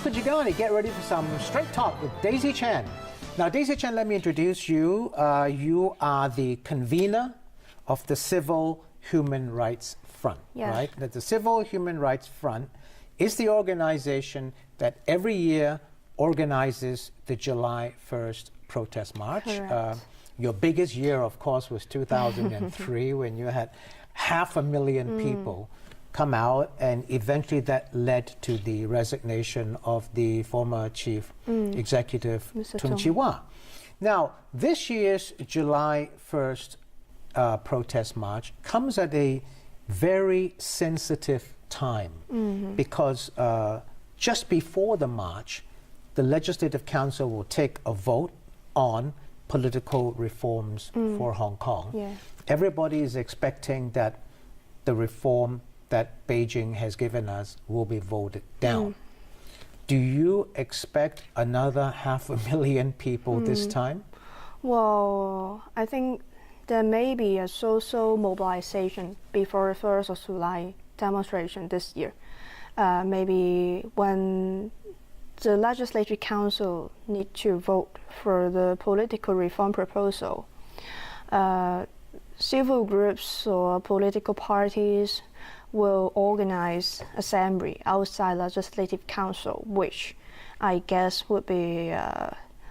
Kujigani, get ready for some straight talk with Daisy Chen. Now, Daisy Chen, let me introduce you. You are the convener of the Civil Human Rights Front, right? That the Civil Human Rights Front is the organization that every year organizes the July 1st protest march. Your biggest year, of course, was 2003 when you had 500,000 people come out, and eventually that led to the resignation of the former chief executive, Tun Chee-hwa. Now, this year's July 1st protest march comes at a very sensitive time because just before the march, the Legislative Council will take a vote on political reforms for Hong Kong. Everybody is expecting that the reform that Beijing has given us will be voted down. Do you expect another 500,000 people this time? Well, I think there may be a social mobilization before the 1st of July demonstration this year. Maybe when the Legislative Council need to vote for the political reform proposal, civil groups or political parties will organize assembly outside Legislative Council, which I guess would be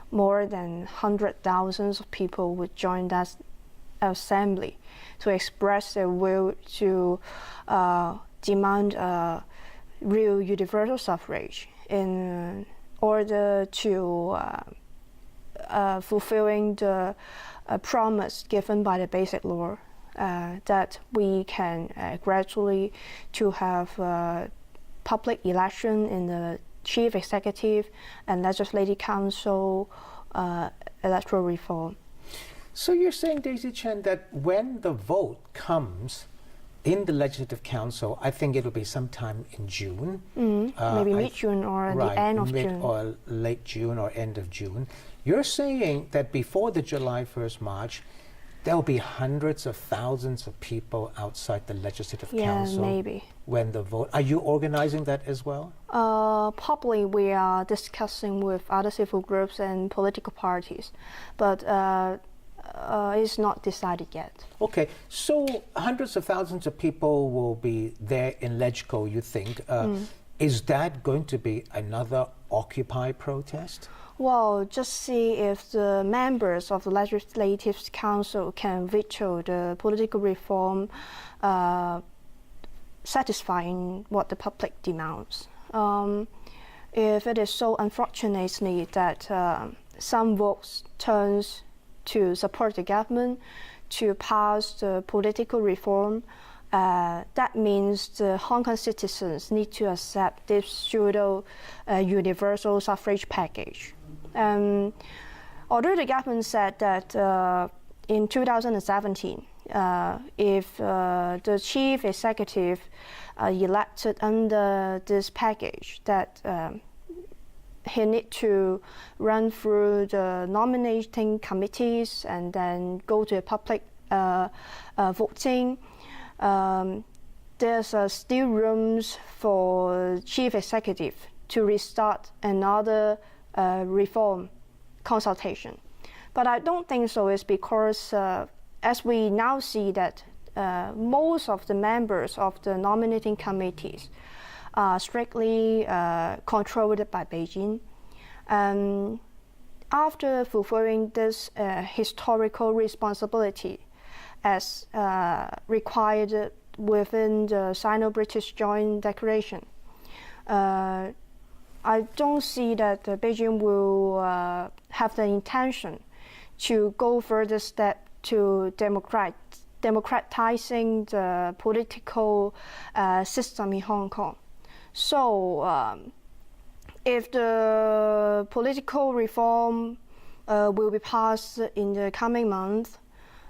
more than 100,000 of people would join that assembly to express their will to demand real universal suffrage in order to fulfilling the promise given by the Basic Law that we can gradually to have public election in the Chief Executive and Legislative Council electoral reform. So you're saying, Daisy Chen, that when the vote comes in the Legislative Council, I think it'll be sometime in June. Maybe mid-June or the end of June. Or late June or end of June. You're saying that before the July 1st march, there will be hundreds of thousands of people outside the Legislative Council maybe. When the vote. Are you organizing that as well? Probably we are discussing with other civil groups and political parties, but it's not decided yet. Okay, so hundreds of thousands of people will be there in LegCo, you think. Is that going to be another Occupy protest? Well, just see if the members of the Legislative Council can veto the political reform satisfying what the public demands. If it is so unfortunately that some votes turns to support the government to pass the political reform, that means the Hong Kong citizens need to accept this pseudo universal suffrage package. Although the government said that in 2017, if the chief executive elected under this package, that he need to run through the nominating committees and then go to public voting. There's still rooms for chief executive to restart another reform consultation. But I don't think so. It's because as we now see that most of the members of the nominating committees are strictly controlled by Beijing. After fulfilling this historical responsibility as required within the Sino-British Joint Declaration, I don't see that Beijing will have the intention to go further step to democratizing the political system in Hong Kong. So if the political reform will be passed in the coming month,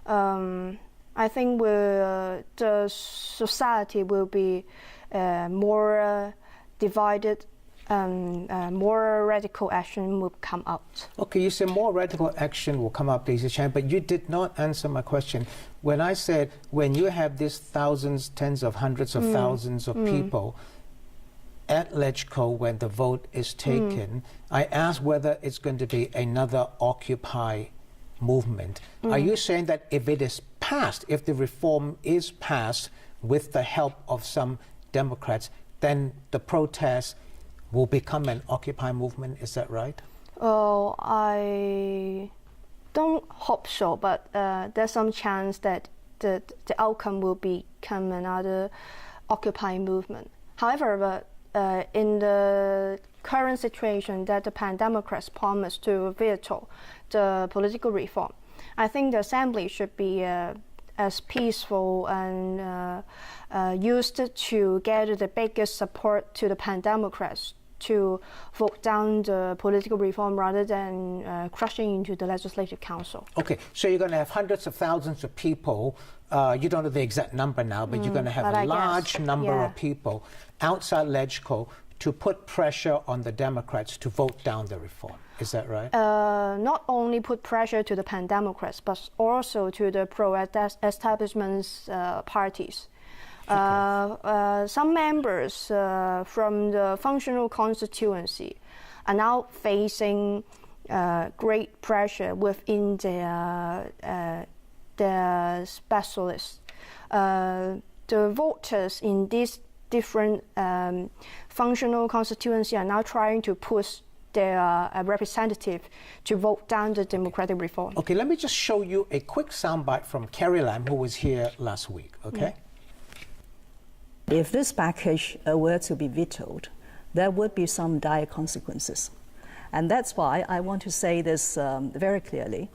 I think the society will be more divided, and more radical action will come out. Okay, you say more radical action will come up, Daisy Chen, but you did not answer my question. When I said, when you have these thousands, tens of hundreds of thousands of people, at LegCo when the vote is taken, I asked whether it's going to be another Occupy movement. Are you saying that if it is passed, if the reform is passed with the help of some Democrats, then the protest will become an Occupy movement? Is that right? Oh, I don't hope so, but there's some chance that the outcome will become another Occupy movement. However, in the current situation that the Pan-Democrats promised to veto the political reform, I think the assembly should be as peaceful and used to get the biggest support to the Pan-Democrats to vote down the political reform rather than crushing into the Legislative Council. Okay, so you're going to have hundreds of thousands of people, you don't know the exact number now, but you're going to have a large number of people outside LegCo to put pressure on the Democrats to vote down the reform. Is that right? Not only put pressure to the Pan-Democrats, but also to the pro-establishment parties. Some members from the functional constituency are now facing great pressure within their specialists. The voters in these different functional constituency are now trying to push their representative to vote down the democratic reform. Okay, let me just show you a quick soundbite from Carrie Lam, who was here last week, okay? If this package were to be vetoed, there would be some dire consequences. And that's why I want to say this very clearly,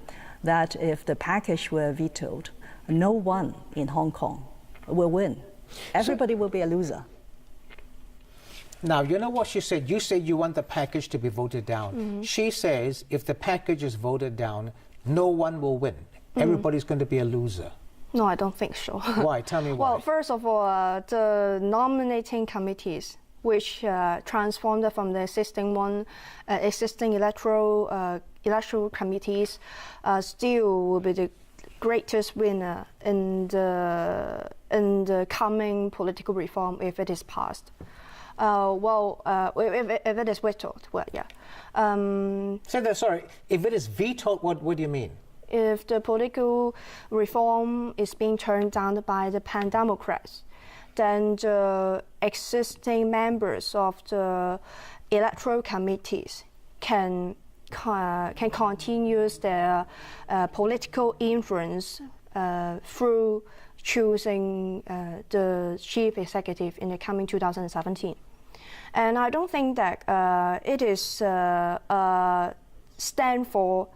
that if the package were vetoed, no one in Hong Kong will win. Everybody will be a loser. Now, you know what she said? You said you want the package to be voted down. She says if the package is voted down, no one will win. Everybody's going to be a loser. No, I don't think so. Why? Tell me why. Well, first of all, the nominating committees, which transformed from the existing electoral committees, still will be the greatest winner in the coming political reform if it is passed. If it is vetoed, Say that, sorry, if it is vetoed, what do you mean? If the political reform is being turned down by the Pan-Democrats, then the existing members of the electoral committees can continue their political influence through choosing the chief executive in the coming 2017. And I don't think that it is stand for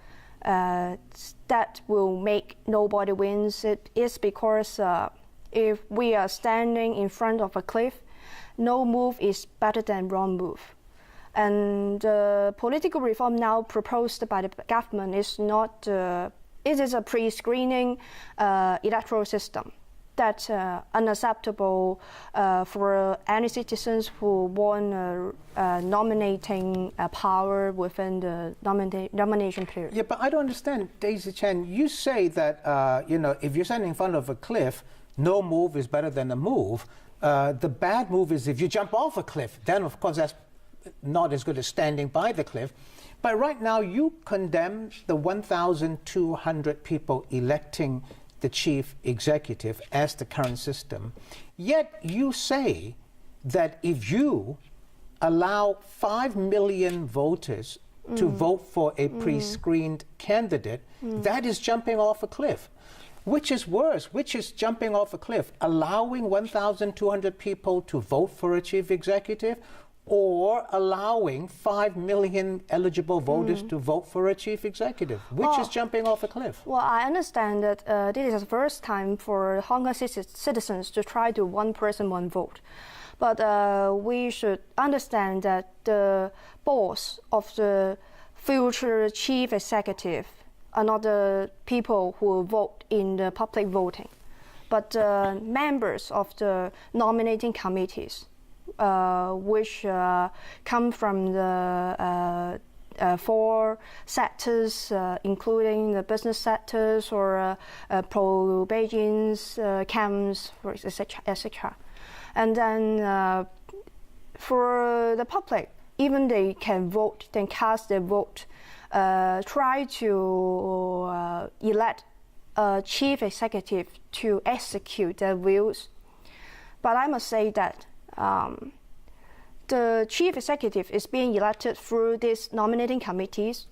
that will make nobody wins. It is because if we are standing in front of a cliff, no move is better than wrong move. And the political reform now proposed by the government is not, it is a pre-screening electoral system that's unacceptable for any citizens who want nominating power within the nomination period. Yeah, but I don't understand, Daisy Chen. You say that, if you're standing in front of a cliff, no move is better than a move. The bad move is if you jump off a cliff. Then, of course, that's not as good as standing by the cliff. But right now, you condemn the 1,200 people electing the chief executive as the current system. Yet you say that if you allow 5 million voters to vote for a pre-screened candidate, that is jumping off a cliff. Which is worse? Which is jumping off a cliff? Allowing 1,200 people to vote for a chief executive, or allowing 5 million eligible voters to vote for a chief executive? Which is jumping off a cliff? Well, I understand that this is the first time for Hong Kong citizens to try to one person, one vote. But we should understand that the boss of the future chief executive are not the people who vote in the public voting, but members of the nominating committees, which come from the 4 sectors, including the business sectors or pro-Beijing's camps, etc., etc. And then for the public, even they can vote, then cast their vote, try to elect a chief executive to execute their views. But I must say that the chief executive is being elected through these nominating committees.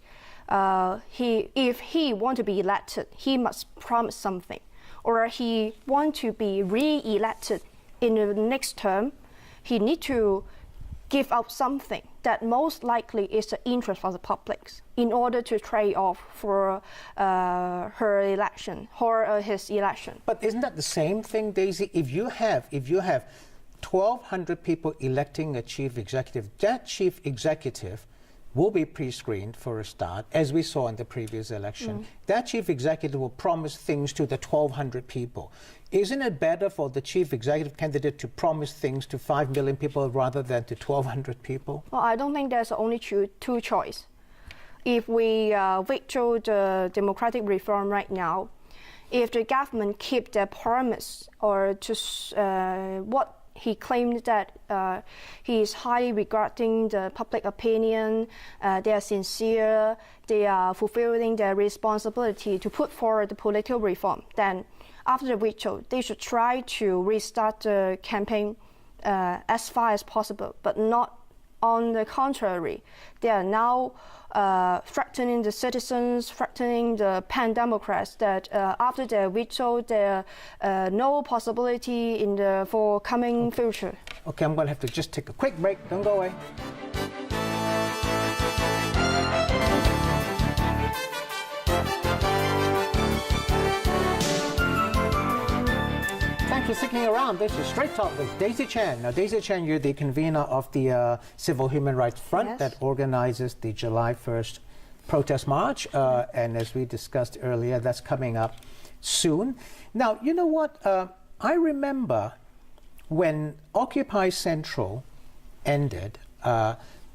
If he want to be elected, he must promise something, or he want to be re-elected in the next term, he need to give out something that most likely is the interest of the public in order to trade off for her election or his election. But isn't that the same thing, Daisy? If you have 1,200 people electing a chief executive, that chief executive will be pre-screened for a start, as we saw in the previous election. That chief executive will promise things to the 1,200 people. Isn't it better for the chief executive candidate to promise things to 5 million people rather than to 1,200 people? Well, I don't think there's only two choices. If we veto the democratic reform right now, if the government keep their promise or to what he claimed that he is highly regarding the public opinion, they are sincere, they are fulfilling their responsibility to put forward the political reform. Then after the veto, they should try to restart the campaign as far as possible, but not on the contrary. They are now threatening the citizens, threatening the pan-democrats that after their veto, there no possibility in the forthcoming future. Okay, I'm going to have to just take a quick break. Don't go away. Thanks for sticking around. This is Straight Talk with Daisy Chan. Now, Daisy Chan, you're the convener of the Civil Human Rights Front that organizes the July 1st protest march. And as we discussed earlier, that's coming up soon. Now, you know what? I remember when Occupy Central ended,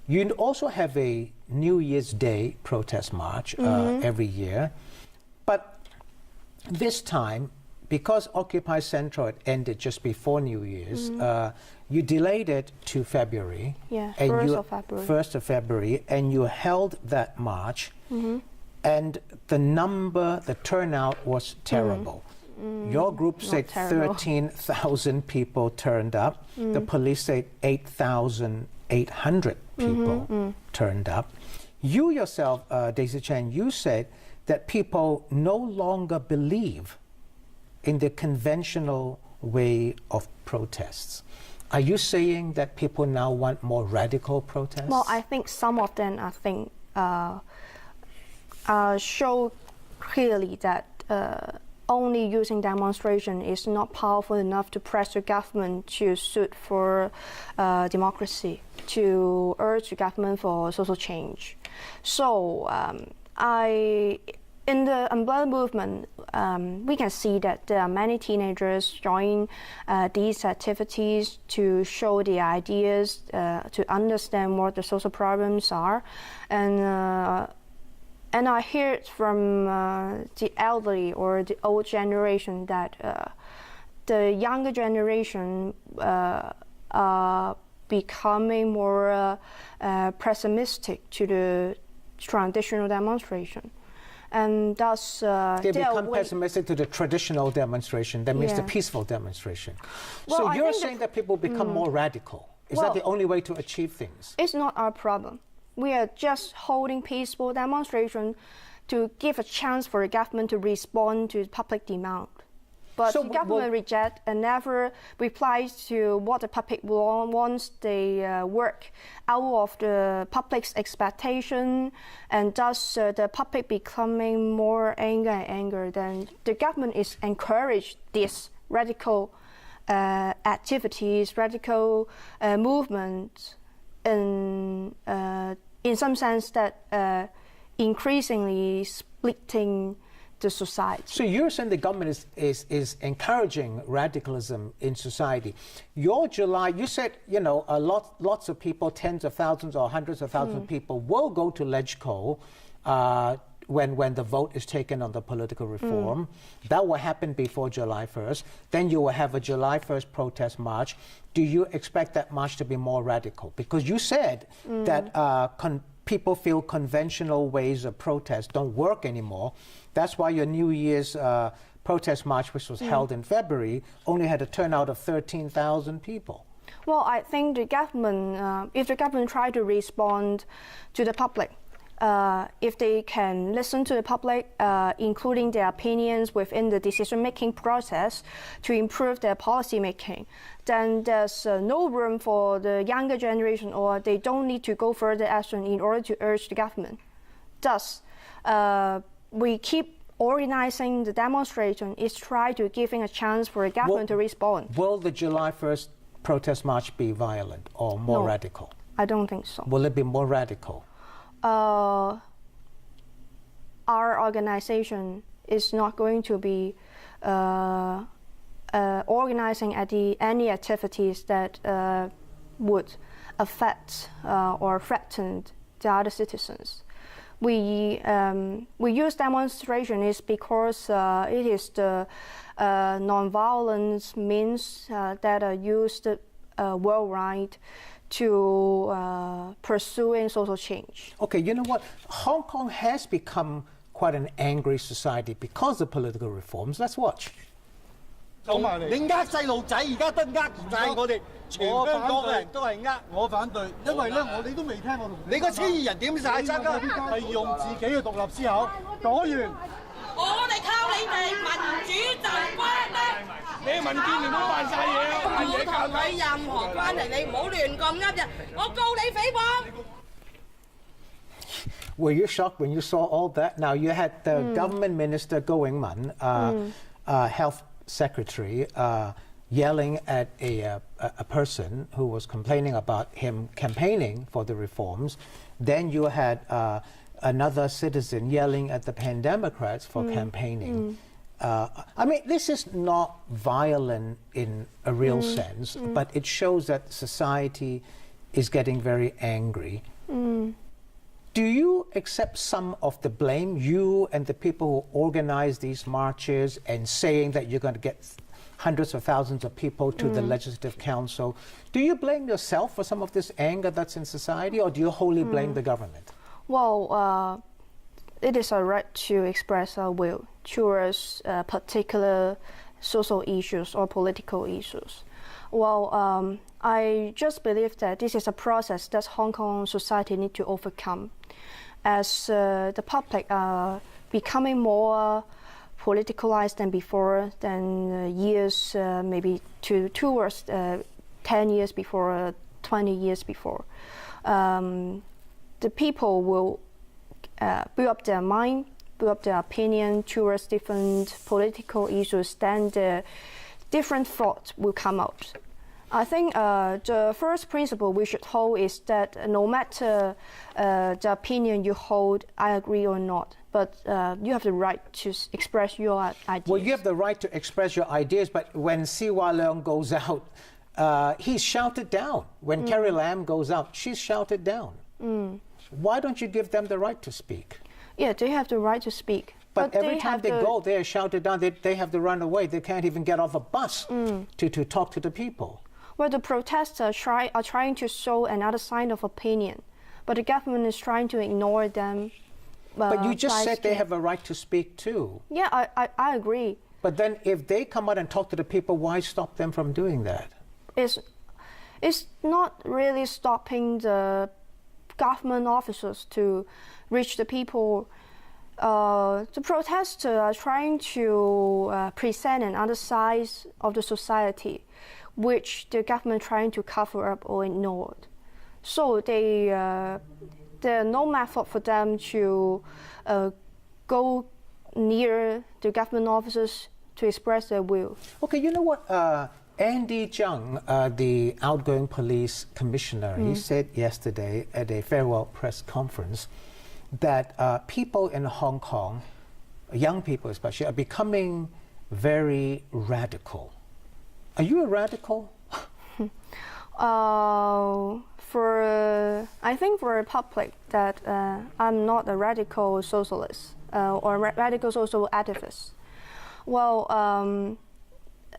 you also have a New Year's Day protest march every year. But this time, because Occupy Central had ended just before New Year's, you delayed it to February. Yeah, and 1st of February, and you held that march, and the turnout was terrible. Your group said 13,000 people turned up. The police said 8,800 people turned up. You yourself, Daisy Chan, you said that people no longer believe in the conventional way of protests. Are you saying that people now want more radical protests? Well, I think some of them, show clearly that only using demonstration is not powerful enough to press the government to suit for democracy, to urge the government for social change. So in the umbrella movement, we can see that there are many teenagers join these activities to show the ideas, to understand what the social problems are. And I hear from the elderly or the old generation that the younger generation are becoming more pessimistic to the traditional demonstration. And thus, they become pessimistic to the traditional demonstration. That means the peaceful demonstration. Well, so you're saying that people become more radical. Is that the only way to achieve things? It's not our problem. We are just holding peaceful demonstration to give a chance for the government to respond to public demand. But the government rejects and never replies to what the public wants. They work out of the public's expectation, and thus the public becoming more angry. Then the government is encouraged these radical activities, radical movements, in some sense that increasingly splitting the society. So you're saying the government is encouraging radicalism in society. Your July, you said, lots of people, tens of thousands or hundreds of thousands of people will go to LegCo when the vote is taken on the political reform. That will happen before July 1st. Then you will have a July 1st protest march. Do you expect that march to be more radical? Because you said that people feel conventional ways of protest don't work anymore. That's why your New Year's protest march, which was held in February, only had a turnout of 13,000 people. Well, I think the government, if the government try to respond to the public, if they can listen to the public, including their opinions within the decision-making process to improve their policy-making, then there's no room for the younger generation, or they don't need to go further action in order to urge the government. Thus, we keep organizing the demonstration is try to giving a chance for the government to respond. Will the July 1st protest march be violent or more radical? I don't think so. Will it be more radical? Our organization is not going to be organizing any activities that would affect or threaten the other citizens. We use demonstration is because it is the non-violence means that are used worldwide to pursuing social change. Okay, you know what? Hong Kong has become quite an angry society because of political reforms. Let's watch. 你呃細路仔，而家都呃晒我哋，全香港嘅人都係呃。我反對，因為咧你都未聽我同你個千二人點晒真㗎？係用自己嘅獨立思考，講完。我哋靠你哋民主就關啦！你民建聯都扮晒嘢啊！冇同佢任何關係，你唔好亂咁噏啫！我告你誹謗。 Were you shocked when you saw all that? Now you had the government minister Goh Eng Man, health secretary, yelling at a person who was complaining about him campaigning for the reforms. Then you had another citizen yelling at the Pan-Democrats for campaigning. I mean, this is not violent in a real sense, but it shows that society is getting very angry. Do you accept some of the blame, you and the people who organize these marches and saying that you're going to get hundreds of thousands of people to the Legislative Council? Do you blame yourself for some of this anger that's in society, or do you wholly blame the government? Well, it is a right to express our will towards particular social issues or political issues. Well, I just believe that this is a process that Hong Kong society need to overcome. As the public are becoming more politicalized than before, than years maybe towards 10 years before, 20 years before. The people will build up their mind, build up their opinion towards different political issues, then the different thoughts will come out. I think the first principle we should hold is that no matter the opinion you hold, I agree or not, but you have the right to express your ideas. Well, you have the right to express your ideas, but when Siwa Leung goes out, he's shouted down. When Carrie Lam goes out, she's shouted down. Why don't you give them the right to speak? Yeah, they have the right to speak. But every time they go, they are shouted down. They have to run away. They can't even get off a bus to talk to the people. Well, the protesters are trying to show another sign of opinion, but the government is trying to ignore them. But you just said they have a right to speak too. Yeah, I agree. But then if they come out and talk to the people, why stop them from doing that? It's not really stopping the government officers to reach the people. The protesters are trying to present another side of the society, which the government trying to cover up or ignore. So there are no method for them to go near the government officers to express their will. Okay, you know what? Andy Zhang, the outgoing police commissioner, he said yesterday at a farewell press conference that people in Hong Kong, young people especially, are becoming very radical. Are you a radical? I think for the public that I'm not a radical socialist or radical social activist. Well,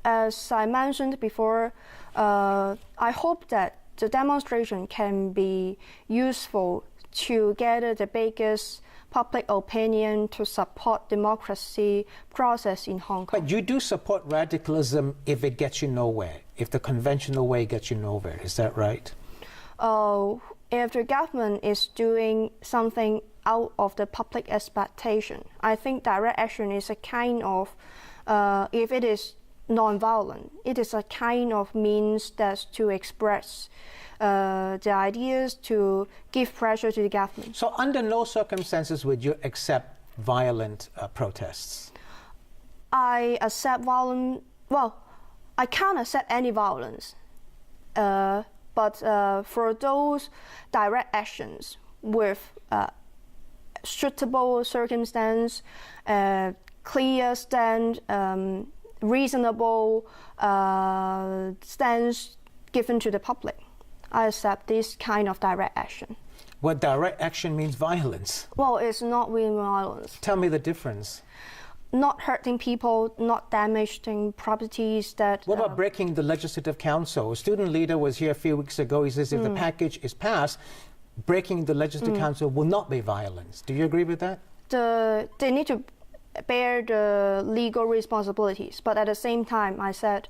as I mentioned before, I hope that the demonstration can be useful to gather the biggest public opinion to support democracy process in Hong Kong. But you do support radicalism if it gets you nowhere, if the conventional way gets you nowhere, is that right? If the government is doing something out of the public expectation, I think direct action is a kind of, if it is non-violent, it is a kind of means that's to express the ideas, to give pressure to the government. So under no circumstances would you accept violent protests? I accept violent, well, I can't accept any violence. But for those direct actions with suitable circumstance, clear stand, reasonable stance given to the public, I accept this kind of direct action. Well, direct action means violence. Well, it's not really violence. Tell me the difference. Not hurting people, not damaging properties. What about breaking the Legislative Council? A student leader was here a few weeks ago. He says if the package is passed, breaking the Legislative Council will not be violence. Do you agree with that? They need to bear the legal responsibilities. But at the same time, I said,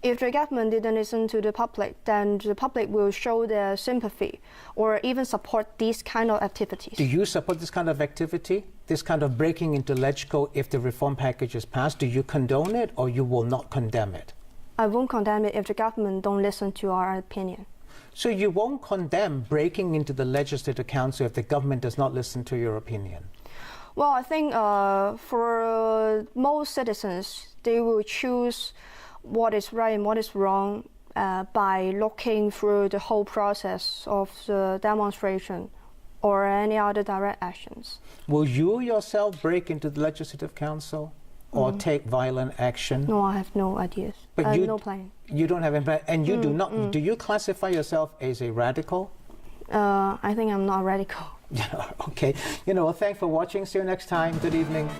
if the government didn't listen to the public, then the public will show their sympathy or even support these kind of activities. Do you support this kind of activity, this kind of breaking into LegCo if the reform package is passed? Do you condone it or you will not condemn it? I won't condemn it if the government don't listen to our opinion. So you won't condemn breaking into the Legislative Council if the government does not listen to your opinion? Well, I think for most citizens, they will choose what is right and what is wrong by looking through the whole process of the demonstration or any other direct actions. Will you yourself break into the Legislative Council or take violent action? No, I have no ideas. But I have no plan. You don't have any plan, and you do not. Do you classify yourself as a radical? I think I'm not radical. Okay. Thanks for watching. See you next time. Good evening.